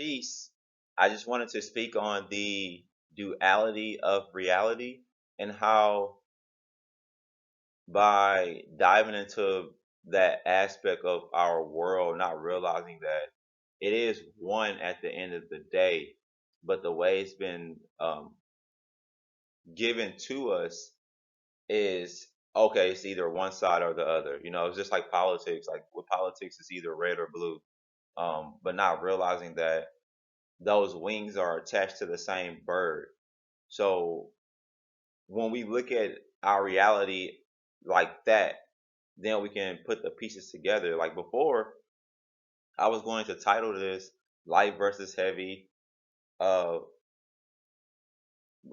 Peace. I just wanted to speak on the duality of reality and how by diving into that aspect of our world, not realizing that it is one at the end of the day, but the way it's been given to us is okay, it's either one side or the other. It's just like politics. Like with politics, it's either red or blue. But not realizing that those wings are attached to the same bird. So when we look at our reality like that, then we can put the pieces together. Like before, I was going to title this light versus heavy, uh,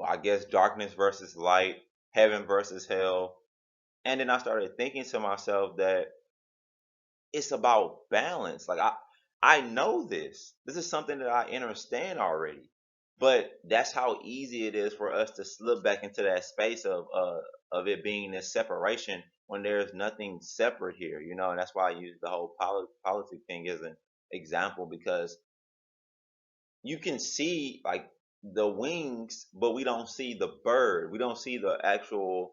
I guess darkness versus light, heaven versus hell. And then I started thinking to myself that it's about balance. Like I know this. This is something that I understand already. But that's how easy it is for us to slip back into that space of it being this separation when there's nothing separate here, and that's why I use the whole politic thing as an example because you can see like the wings, but we don't see the bird. We don't see the actual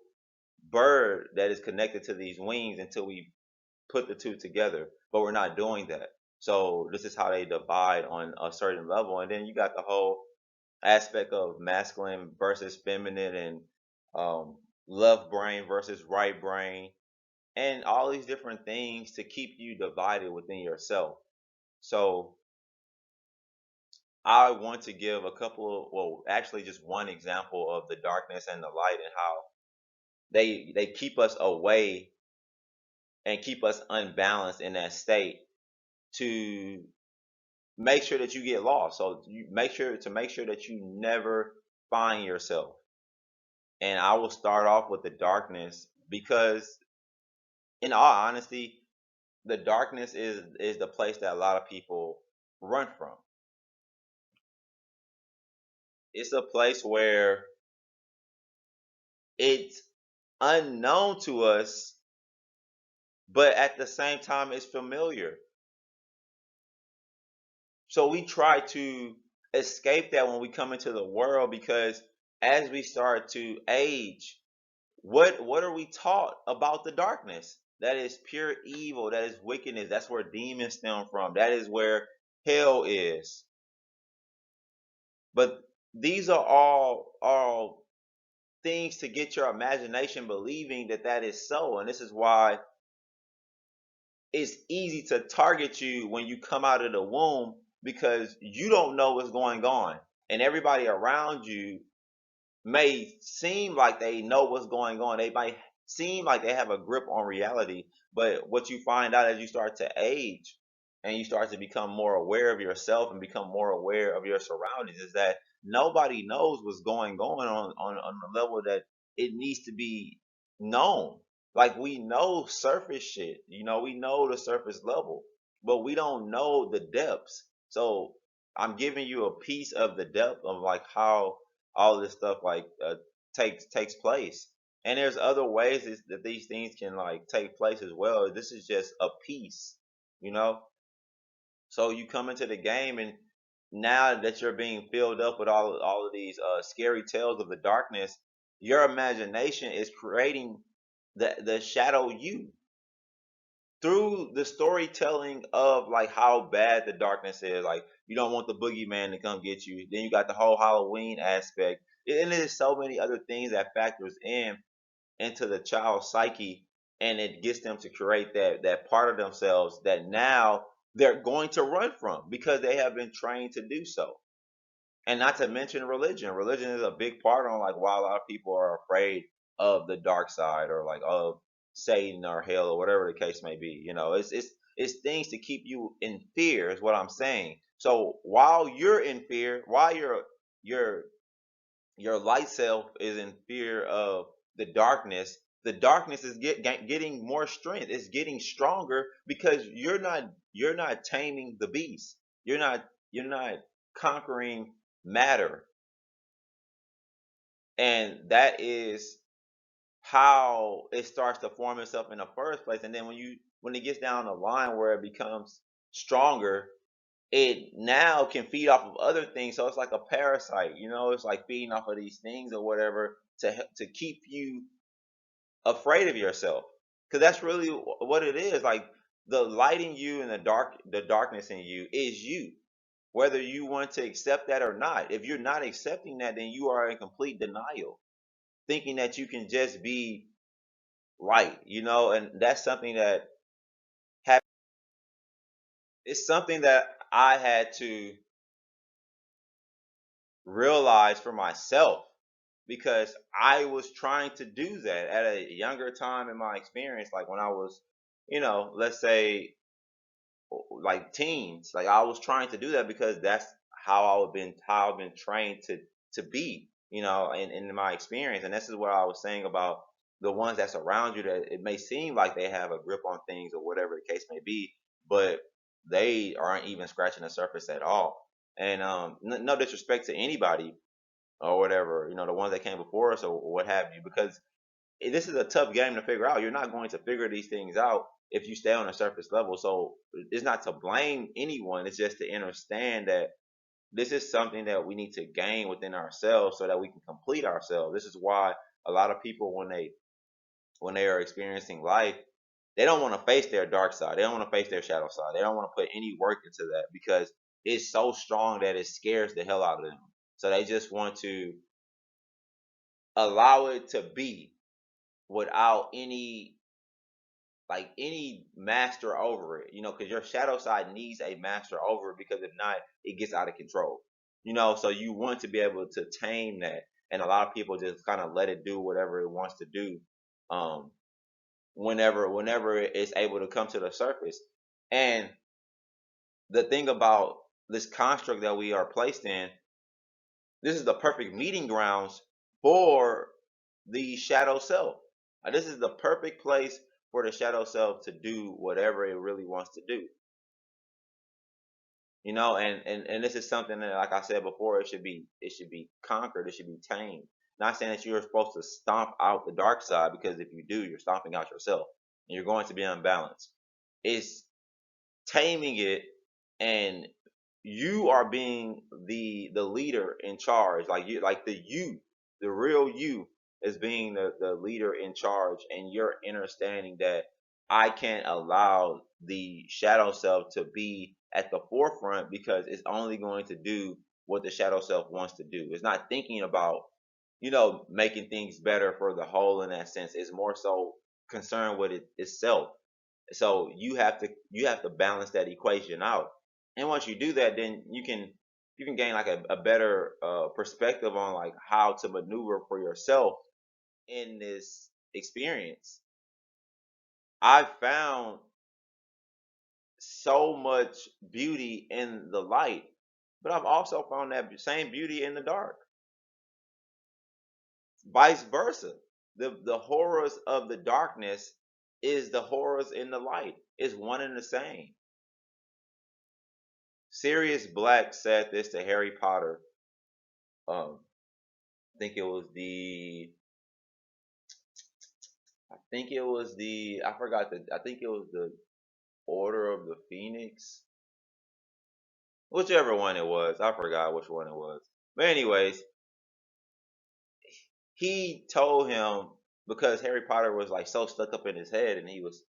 bird that is connected to these wings until we put the two together, but we're not doing that. So this is how they divide on a certain level, and then you got the whole aspect of masculine versus feminine, and um, left brain versus right brain, and all these different things to keep you divided within yourself. So I want to give a couple of, well, actually just one example of the darkness and the light and how they keep us away and keep us unbalanced in that state to make sure that you get lost. So you make sure that you never find yourself. And I will start off with the darkness because in all honesty, the darkness is the place that a lot of people run from. It's a place where it's unknown to us, but at the same time it's familiar. So we try to escape that when we come into the world because as we start to age, what are we taught about the darkness? That is pure evil, that is wickedness, that's where demons stem from, that is where hell is. But these are all things to get your imagination believing that that is so, and this is why it's easy to target you when you come out of the womb because you don't know what's going on, and everybody around you may seem like they know what's going on. They might seem like they have a grip on reality, but what you find out as you start to age and you start to become more aware of yourself and become more aware of your surroundings is that nobody knows what's going on the level that it needs to be known. Like we know surface shit, we know the surface level, but we don't know the depths. So I'm giving you a piece of the depth of like how all this stuff like takes place, and there's other ways that these things can like take place as well. This is just a piece, you know so you come into the game, and now that you're being filled up with all of these scary tales of the darkness, your imagination is creating the shadow you through the storytelling of like how bad the darkness is. Like you don't want the boogeyman to come get you. Then you got the whole Halloween aspect, and there's so many other things that factors into the child's psyche, and it gets them to create that part of themselves that now they're going to run from because they have been trained to do so. And not to mention religion. Religion is a big part on like why a lot of people are afraid of the dark side or like of Satan or hell or whatever the case may be. It's things to keep you in fear is what I'm saying. So while you're in fear, while your your light self is in fear of the darkness is getting more strength. It's getting stronger because you're not taming the beast. You're not conquering matter, and that is how it starts to form itself in the first place. And then when it gets down the line where it becomes stronger, it now can feed off of other things. So it's like a parasite, it's like feeding off of these things or whatever to keep you afraid of yourself. Because that's really what it is. Like the light in you and the darkness in you is you, whether you want to accept that or not. If you're not accepting that, then you are in complete denial, thinking that you can just be light, and that's something that hap- it's something that I had to realize for myself, because I was trying to do that at a younger time in my experience, like when I was, let's say like teens. Like I was trying to do that because that's how I've been trained to be, in my experience. And this is what I was saying about the ones that surround you, that it may seem like they have a grip on things or whatever the case may be, but they aren't even scratching the surface at all. And no disrespect to anybody or whatever, the ones that came before us or what have you, because this is a tough game to figure out. You're not going to figure these things out if you stay on a surface level. So it's not to blame anyone. It's just to understand that this is something that we need to gain within ourselves so that we can complete ourselves. This is why a lot of people, when they are experiencing life, they don't want to face their dark side. They don't want to face their shadow side. They don't want to put any work into that because it's so strong that it scares the hell out of them. So they just want to allow it to be without any master over it, because your shadow side needs a master over it, because if not, it gets out of control. So you want to be able to tame that. And a lot of people just kind of let it do whatever it wants to do, um, whenever it's able to come to the surface. And the thing about this construct that we are placed in, this is the perfect meeting grounds for the shadow self. This is the perfect place for the shadow self to do whatever it really wants to do. And this is something that, like I said before, it should be conquered, it should be tamed. Not saying that you're supposed to stomp out the dark side, because if you do, you're stomping out yourself and you're going to be unbalanced. It's taming it, and you are being the leader in charge, like the real you is being the leader in charge, and you're understanding that I can't allow the shadow self to be at the forefront, because it's only going to do what the shadow self wants to do. It's not thinking about making things better for the whole. In that sense, it's more so concerned with itself. So you have to balance that equation out. And once you do that, then you can gain like a better perspective on like how to maneuver for yourself in this experience. I found so much beauty in the light, but I've also found that same beauty in the dark. Vice versa. The horrors of the darkness is the horrors in the light. It's one and the same. Sirius Black said this to Harry Potter. Um, I think it was I forgot I think it was the Order of the Phoenix, whichever one it was. I forgot which one it was. But anyways, he told him, because Harry Potter was like so stuck up in his head, and he was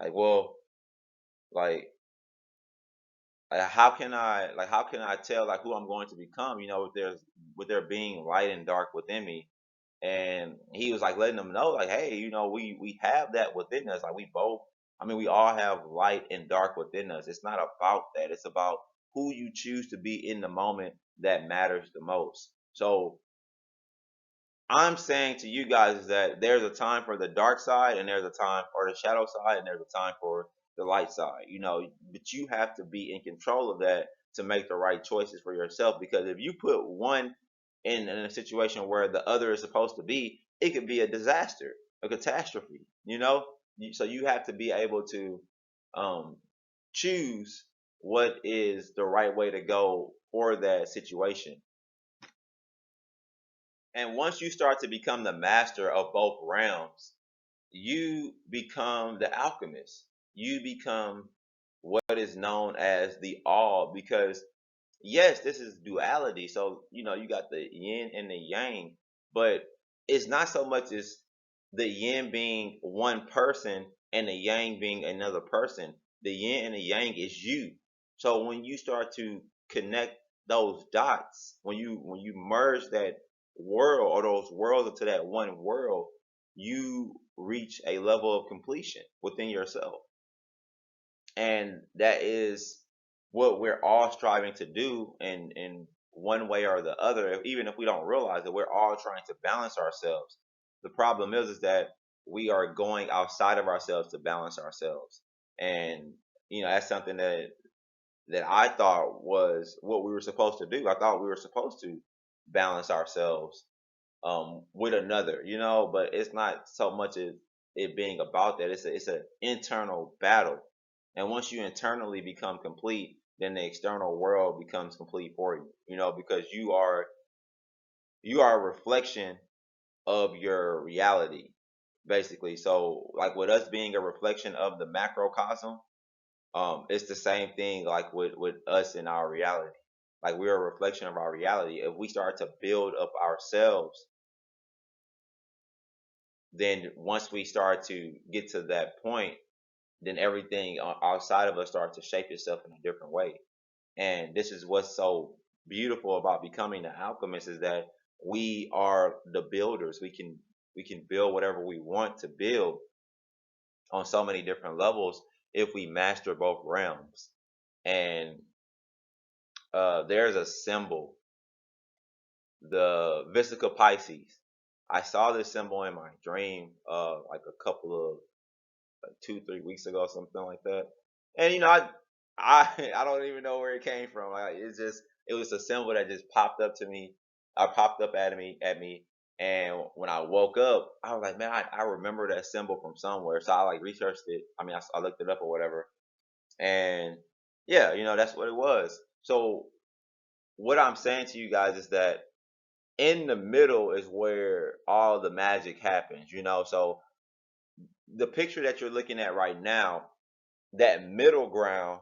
like, well, like, how can I tell like who I'm going to become, with there being light and dark within me. And he was like letting them know, like, hey, we have that within us. Like we both, I mean, we all have light and dark within us. It's not about that. It's about who you choose to be in the moment that matters the most. So I'm saying to you guys is that there's a time for the dark side, and there's a time for the shadow side, and there's a time for the light side. But you have to be in control of that to make the right choices for yourself. Because if you put one in a situation where the other is supposed to be, it could be a disaster, a catastrophe. So you have to be able to um, choose what is the right way to go for that situation. And once you start to become the master of both realms, you become the alchemist. You become what is known as the all, because yes, this is duality. So, you got the yin and the yang, but it's not so much as the yin being one person and the yang being another person. The yin and the yang is you. So when you start to connect those dots, when you merge that world or those worlds into that one world, you reach a level of completion within yourself. And that is what we're all striving to do in one way or the other. Even if we don't realize it, we're all trying to balance ourselves. The problem is that we are going outside of ourselves to balance ourselves. And that's something that I thought was what we were supposed to do. I thought we were supposed to balance ourselves with another, but it's not so much as it being about that. It's an internal battle. And once you internally become complete, then the external world becomes complete for you, because you are a reflection of your reality, basically. So like with us being a reflection of the macrocosm, it's the same thing like with us in our reality. Like we're a reflection of our reality. If we start to build up ourselves, then once we start to get to that point, then everything outside of us starts to shape itself in a different way. And this is what's so beautiful about becoming the alchemist, is that we are the builders. We can build whatever we want to build on so many different levels if we master both realms. And there's a symbol, the Vesica Pisces. I saw this symbol in my dream like a couple of like 2 3 weeks ago, something like that. And I don't even know where it came from. Like, it was a symbol that just popped up to me. I popped up at me, and when I woke up, I was like, man, I remember that symbol from somewhere. So I like researched it. I mean, I looked it up or whatever, and yeah, that's what it was. So what I'm saying to you guys is that in the middle is where all the magic happens. So the picture that you're looking at right now, that middle ground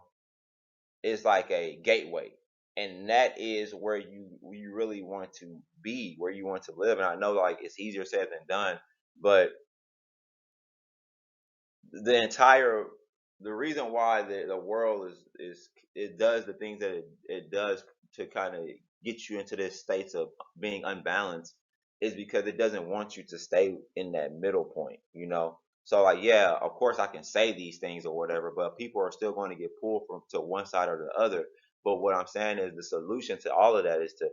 is like a gateway, and that is where you really want to be, where you want to live. And I know like it's easier said than done, but the entire the reason why the world is it does the things that it does to kind of get you into this states of being unbalanced is because it doesn't want you to stay in that middle point. So like, yeah, of course I can say these things or whatever, but people are still going to get pulled from to one side or the other. But what I'm saying is the solution to all of that is to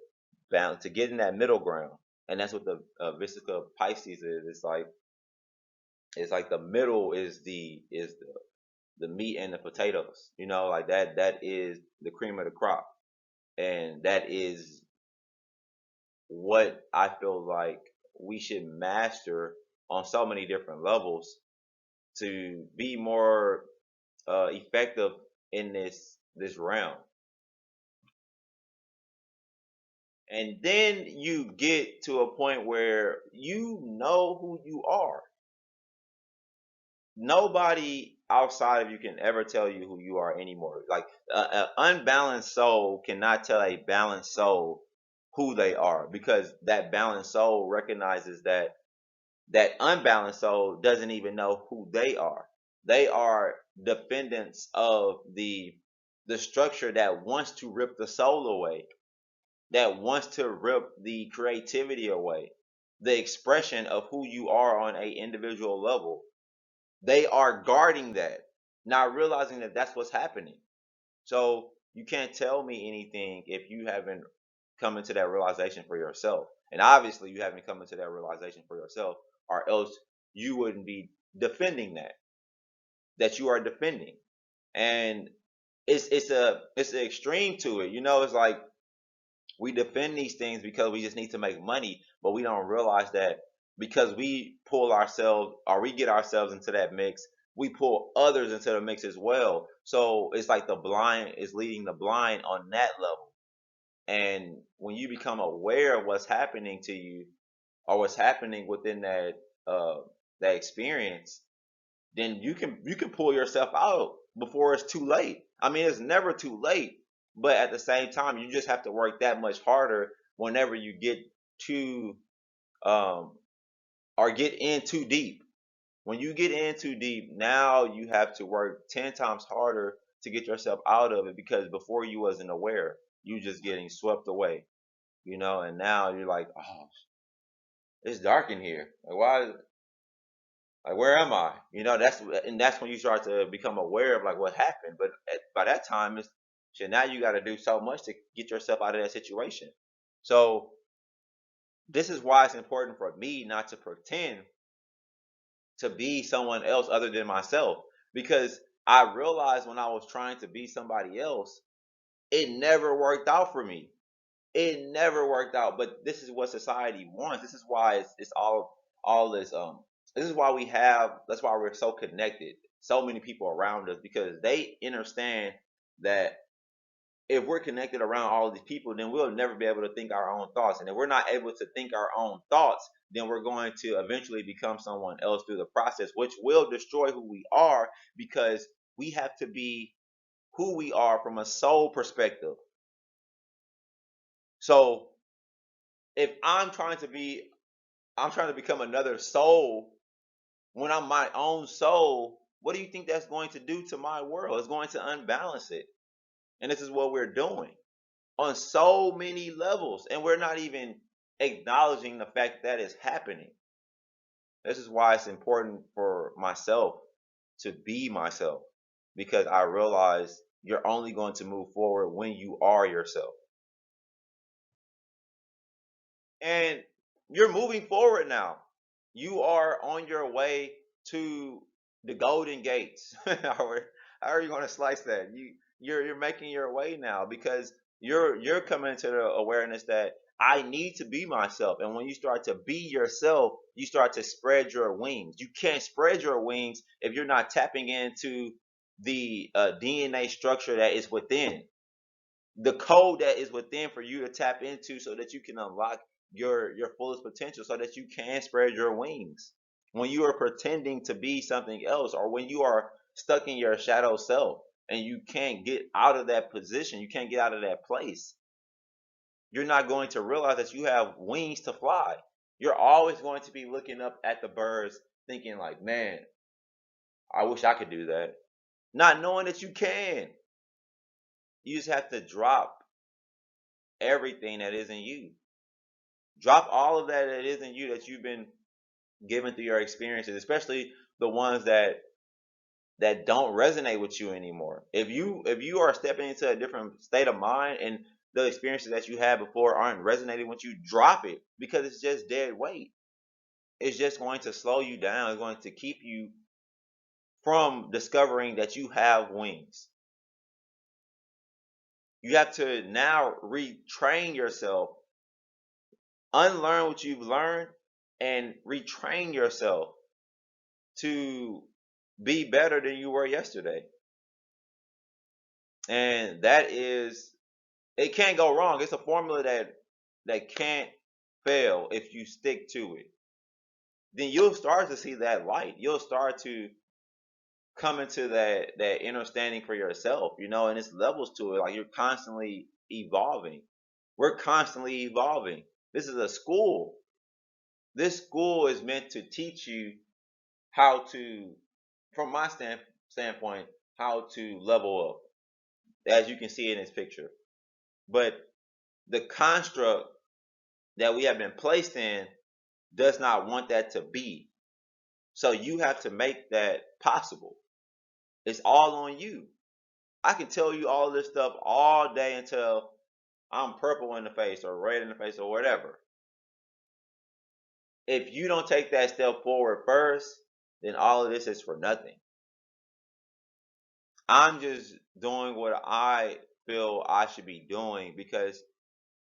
balance, to get in that middle ground. And that's what the Vesica Pisces is. It's like the middle is the meat and the potatoes. Like that is the cream of the crop. And that is what I feel like we should master on so many different levels to be more effective in this realm. And then you get to a point where you know who you are. Nobody outside of you can ever tell you who you are anymore. Like an unbalanced soul cannot tell a balanced soul who they are, because that balanced soul recognizes that unbalanced soul doesn't even know who they are. They are defendants of the structure that wants to rip the soul away, that wants to rip the creativity away, the expression of who you are on a individual level. They are guarding that, not realizing that that's what's happening. So you can't tell me anything if you haven't come into that realization for yourself. And obviously you haven't come into that realization for yourself, or else you wouldn't be defending that you are defending. And it's an extreme to it. It's like we defend these things because we just need to make money, but we don't realize that because we pull ourselves or we get ourselves into that mix, we pull others into the mix as well. So it's like the blind is leading the blind on that level. And when you become aware of what's happening to you or what's happening within that experience, then you can pull yourself out. before it's too late. I mean, it's never too late, but at the same time, you just have to work that much harder whenever you get too um or get in too deep. When you get in too deep, now you have to work 10 times harder to get yourself out of it, because before you wasn't aware. You just getting swept away, and now you're like, oh, it's dark in here. Like, why? Like, where am I? That's when you start to become aware of like what happened. But by that time, it's shit. Now you got to do so much to get yourself out of that situation. So this is why it's important for me not to pretend to be someone else other than myself, because I realized when I was trying to be somebody else, it never worked out for me. It never worked out. But this is what society wants. This is why it's all this this is why that's why we're so connected, so many people around us, because they understand that if we're connected around all of these people, then we'll never be able to think our own thoughts. And if we're not able to think our own thoughts, then we're going to eventually become someone else through the process, which will destroy who we are, because we have to be who we are from a soul perspective. So if I'm trying to become another soul when I'm my own soul, what do you think that's going to do to my world? It's going to unbalance it. And this is what we're doing on so many levels. And we're not even acknowledging the fact that it's happening. This is why it's important for myself to be myself, because I realize you're only going to move forward when you are yourself. And you're moving forward now. You are on your way to the golden gates. How are you going to slice that? You're making your way now, because you're coming to the awareness that I need to be myself. And when you start to be yourself, you start to spread your wings. You can't spread your wings if you're not tapping into the DNA structure that is within, the code that is within for you to tap into, so that you can unlock your fullest potential, so that you can spread your wings. When you are pretending to be something else, or when you are stuck in your shadow self and you can't get out of that position, you can't get out of that place, you're not going to realize that you have wings to fly. You're always going to be looking up at the birds thinking like, man, I wish I could do that, not knowing that you can. You just have to drop everything that isn't you. Drop all of that isn't you, that you've been given through your experiences, especially the ones that don't resonate with you anymore. If you are stepping into a different state of mind, and the experiences that you had before aren't resonating with you, drop it, because it's just dead weight. It's just going to slow you down. It's going to keep you from discovering that you have wings. You have to now retrain yourself, unlearn what you've learned, and retrain yourself to be better than you were yesterday. And that is, it can't go wrong. It's a formula that can't fail if you stick to it. Then you'll start to see that light. You'll start to come into that understanding for yourself, and it's levels to it. Like, you're constantly evolving. We're constantly evolving. This is a school. This school is meant to teach you how to, from my standpoint, how to level up, as you can see in this picture. But the construct that we have been placed in does not want that to be. So you have to make that possible. It's all on you. I can tell you all this stuff all day until I'm purple in the face or red in the face or whatever. If you don't take that step forward first, then all of this is for nothing. I'm just doing what I feel I should be doing, because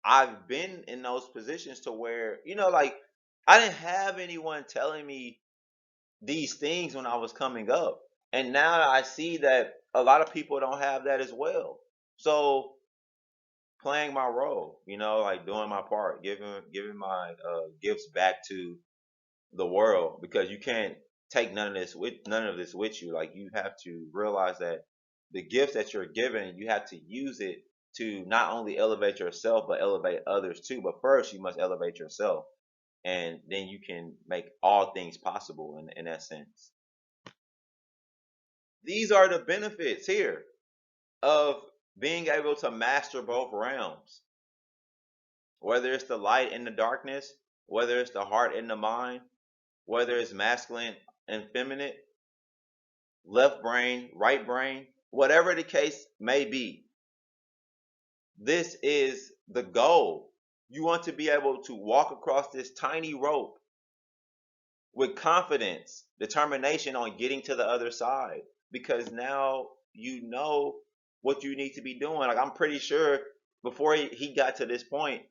I've been in those positions to where, like, I didn't have anyone telling me these things when I was coming up. And now I see that a lot of people don't have that as well. So playing my role, like doing my part, giving my gifts back to the world, because you can't take none of this with you. Like, you have to realize that the gifts that you're given, you have to use it to not only elevate yourself but elevate others too. But first, you must elevate yourself, and then you can make all things possible in that sense. These are the benefits here of being able to master both realms, whether it's the light and the darkness, whether it's the heart and the mind, whether it's masculine and feminine, left brain, right brain, whatever the case may be. This is the goal. You want to be able to walk across this tiny rope with confidence, determination on getting to the other side, because now you know what you need to be doing. Like, I'm pretty sure before he got to this point,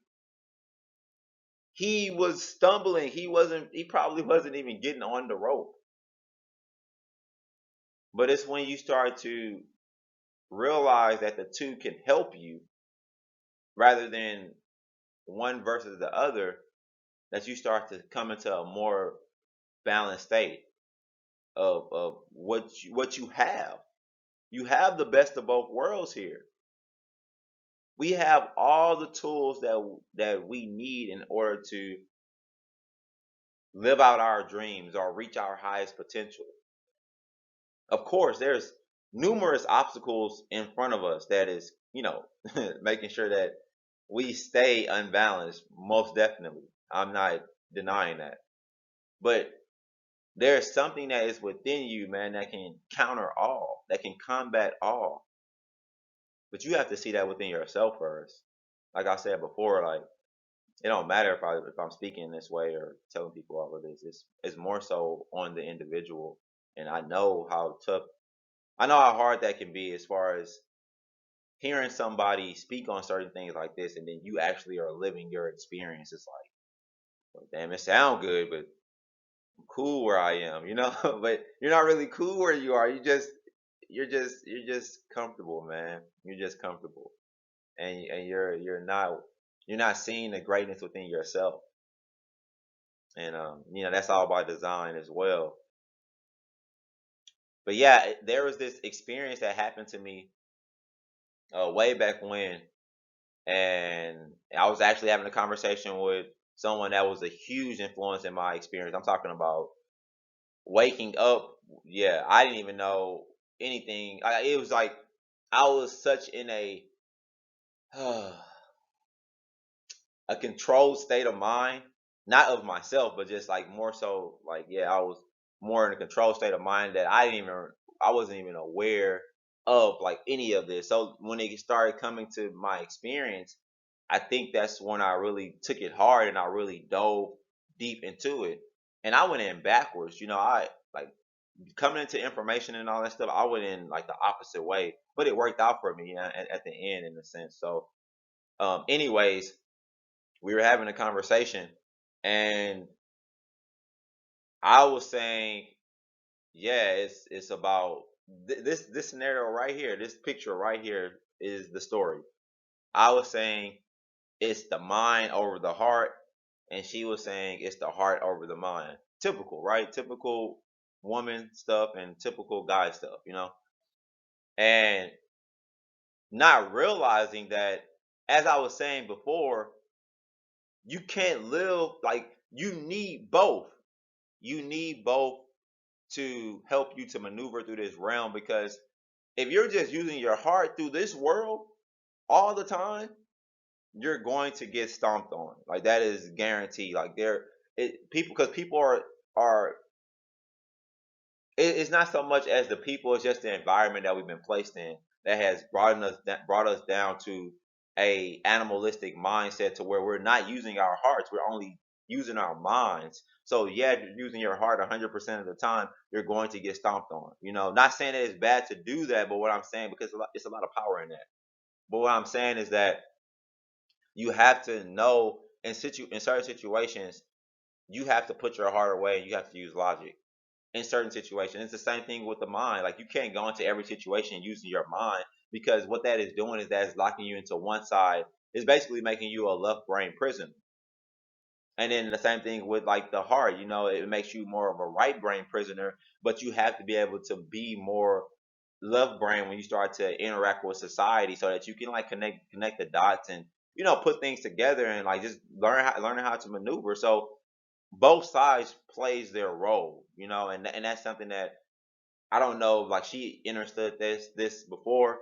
he was stumbling. He probably wasn't even getting on the rope. But it's when you start to realize that the two can help you rather than one versus the other, that you start to come into a more balanced state of what you have. You have the best of both worlds here. We have all the tools that we need in order to live out our dreams or reach our highest potential. Of course, there's numerous obstacles in front of us that is, making sure that we stay unbalanced. Most definitely. I'm not denying that. But there's something that is within you, man, that can counter all, that can combat all. But you have to see that within yourself first. Like I said before, like, it don't matter if I'm speaking this way or telling people all of this. It's more so on the individual. And I know how hard that can be, as far as hearing somebody speak on certain things like this, and then you actually are living your experience. It's like, well, damn, it sound good, but I'm cool where I am. But you're not really cool where you are. You're just comfortable, man. You're just comfortable, and you're not seeing the greatness within yourself. And that's all by design as well. But yeah, there was this experience that happened to me way back when, and I was actually having a conversation with someone that was a huge influence in my experience. I'm talking about waking up. Yeah, I didn't even know anything. It was like I was such in a controlled state of mind, not of myself, but just like more so, like, yeah, I was more in a controlled state of mind that I wasn't even aware of like any of this. So when it started coming to my experience, I think that's when I really took it hard and I really dove deep into it. And I went in backwards. I like coming into information and all that stuff. I went in like the opposite way, but it worked out for me, at the end, in a sense. So, anyways, we were having a conversation, and I was saying, yeah, it's about this scenario right here. This picture right here is the story. I was saying it's the mind over the heart, and she was saying it's the heart over the mind. Typical, right? Typical woman stuff and typical guy stuff. And not realizing that, as I was saying before, you can't live like, you need both. You need both to help you to maneuver through this realm, because if you're just using your heart through this world all the time, you're going to get stomped on. Like, that is guaranteed. Like, people, because people are it's not so much as the people, it's just the environment that we've been placed in that has brought us down to a animalistic mindset, to where we're not using our hearts, we're only using our minds. So yeah, if you're using your heart 100% of the time, you're going to get stomped on. Not saying that it's bad to do that, but what I'm saying, because it's a lot of power in that. But what I'm saying is that you have to know, in certain situations, you have to put your heart away and you have to use logic in certain situations. It's the same thing with the mind. Like, you can't go into every situation using your mind, because what that is doing is that it's locking you into one side. It's basically making you a left brain prison. And then the same thing with like the heart, it makes you more of a right brain prisoner, but you have to be able to be more left brain when you start to interact with society, so that you can like connect the dots and put things together and like just learning how to maneuver. So both sides plays their role, and that's something that I don't know. Like she understood this before,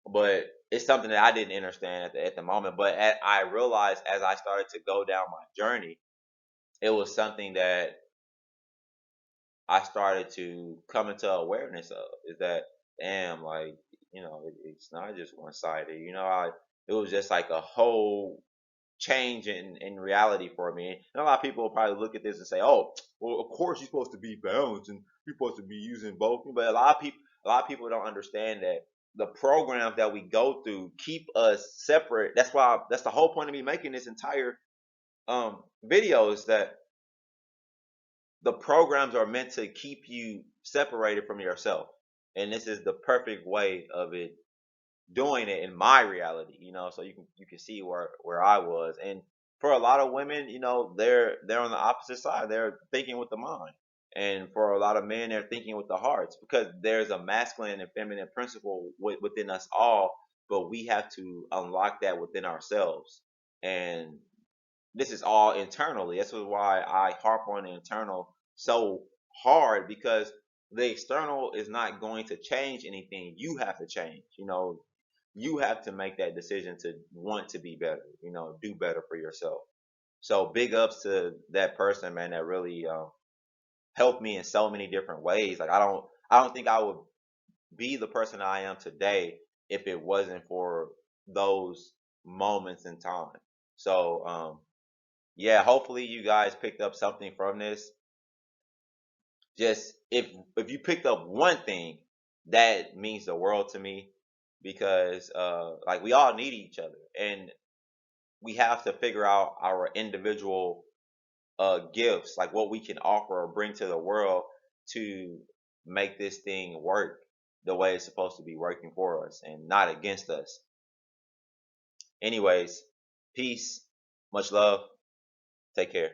but it's something that I didn't understand at the moment. But I realized as I started to go down my journey, it was something that I started to come into awareness of. Is that damn, like it's not just one sided. It was just like a whole change in reality for me. And a lot of people will probably look at this and say, "Oh, well, of course you're supposed to be balanced and you're supposed to be using both." But a lot of people don't understand that the programs that we go through keep us separate. That's the whole point of me making this entire video, is that the programs are meant to keep you separated from yourself. And this is the perfect way of it doing it in my reality, so you can see where I was. And for a lot of women, they're on the opposite side. They're thinking with the mind. And for a lot of men, they're thinking with the hearts, because there's a masculine and feminine principle within us all, but we have to unlock that within ourselves. And this is all internally. That's why I harp on the internal so hard, because the external is not going to change anything. You have to change. You have to make that decision to want to be better. Do better for yourself. So big ups to that person, man. That really helped me in so many different ways. Like I don't think I would be the person I am today if it wasn't for those moments in time. So yeah, hopefully you guys picked up something from this. Just if you picked up one thing, that means the world to me, because like we all need each other, and we have to figure out our individual gifts, like what we can offer or bring to the world to make this thing work the way it's supposed to be working for us and not against us. Anyways, peace, much love, take care.